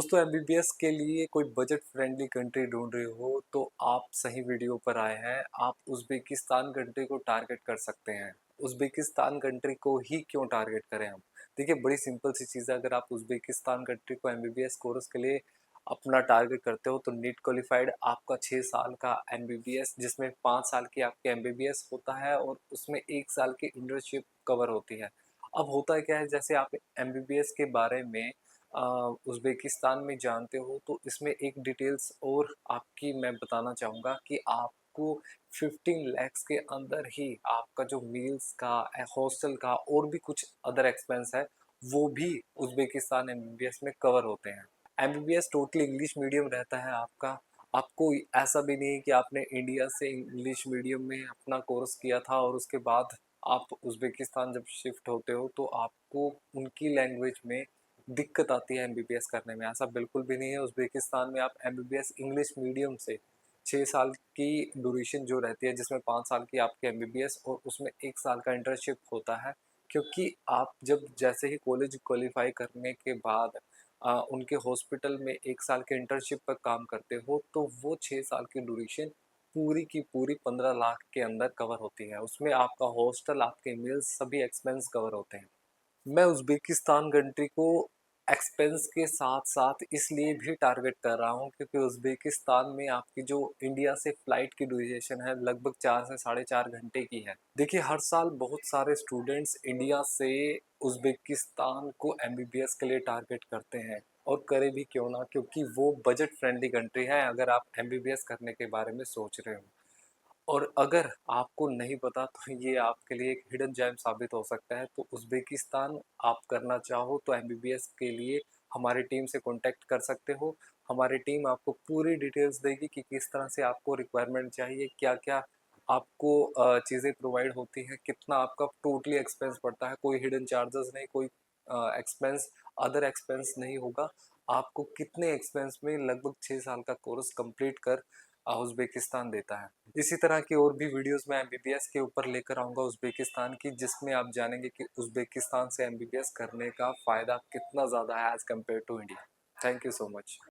दोस्तों एमबीबीएस के लिए कोई बजट फ्रेंडली कंट्री ढूंढ रहे हो तो आप सही वीडियो पर आए हैं। आप उज़्बेकिस्तान कंट्री को टारगेट कर सकते हैं। उज़्बेकिस्तान कंट्री को ही क्यों टारगेट करें हम? देखिए बड़ी सिंपल सी चीज़ है। अगर आप उज़्बेकिस्तान कंट्री को एमबीबीएस कोर्स के लिए अपना टारगेट करते हो तो नीट क्वालिफाइड आपका 6 साल का एमबीबीएस, जिसमें 5 साल की आपकी एमबीबीएस होता है और उसमें 1 साल की इंटर्नशिप कवर होती है। अब होता है क्या है, जैसे आप एमबीबीएस के बारे में अ, उज़्बेकिस्तान में जानते हो तो इसमें एक डिटेल्स और आपकी मैं बताना चाहूँगा कि आपको 15 लैक्स के अंदर ही आपका जो मील्स का, हॉस्टल का और भी कुछ अदर एक्सपेंस है वो भी उज़्बेकिस्तान एमबीबीएस में कवर होते हैं। एमबीबीएस टोटली इंग्लिश मीडियम रहता है आपका। आपको ऐसा भी नहीं है कि आपने इंडिया से इंग्लिश मीडियम में अपना कोर्स किया था और उसके बाद आप उज़्बेकिस्तान जब शिफ्ट होते हो तो आपको उनकी लैंग्वेज में दिक्कत आती है एमबीबीएस करने में। ऐसा बिल्कुल भी नहीं है। उज़्बेकिस्तान में आप एमबीबीएस इंग्लिश मीडियम से 6 साल की ड्यूरेशन जो रहती है, जिसमें 5 साल की आपकी एमबीबीएस और उसमें 1 साल का इंटर्नशिप होता है। क्योंकि आप जब जैसे ही कॉलेज क्वालिफाई करने के बाद उनके हॉस्पिटल में 1 साल के इंटर्नशिप पर काम करते हो तो वो 6 साल की ड्यूरेशन पूरी की पूरी 15 लाख के अंदर कवर होती है। उसमें आपका हॉस्टल, आपके मील्स, सभी एक्सपेंस कवर होते हैं। मैं उज़्बेकिस्तान कंट्री को एक्सपेंस के साथ-साथ इसलिए भी टारगेट कर रहा हूँ क्योंकि उज़्बेकिस्तान में आपकी जो इंडिया से फ्लाइट की ड्यूरेशन है लगभग 4 से साढ़े 4 घंटे की है। देखिए हर साल बहुत सारे स्टूडेंट्स इंडिया से उज़्बेकिस्तान को एमबीबीएस के लिए टारगेट करते हैं और करें भी क्यों ना, क्योंकि वो बजट फ्रेंडली कंट्री है अगर आप एमबीबीएस करने के बारे में सोच रहे हो। और अगर आपको नहीं पता तो ये आपके लिए एक हिडन जेम साबित हो सकता है। तो उज़्बेकिस्तान आप करना चाहो तो एमबीबीएस के लिए हमारी टीम से कॉन्टैक्ट कर सकते हो। हमारी टीम आपको पूरी डिटेल्स देगी कि किस तरह से आपको रिक्वायरमेंट चाहिए, क्या-क्या आपको चीज़ें प्रोवाइड होती हैं, कितना आपका टोटली एक्सपेंस पड़ता है। कोई हिडन चार्जेस नहीं, कोई एक्सपेंस, अदर एक्सपेंस नहीं होगा। आपको कितने एक्सपेंस में लगभग 6 साल का कोर्स कंप्लीट कर उज़्बेकिस्तान देता है। इसी तरह की और भी वीडियोस मैं एमबीबीएस के ऊपर लेकर आऊँगा उज़्बेकिस्तान की, जिसमें आप जानेंगे कि उज़्बेकिस्तान से एमबीबीएस करने का फ़ायदा कितना ज़्यादा है as compare to India. Thank you so much.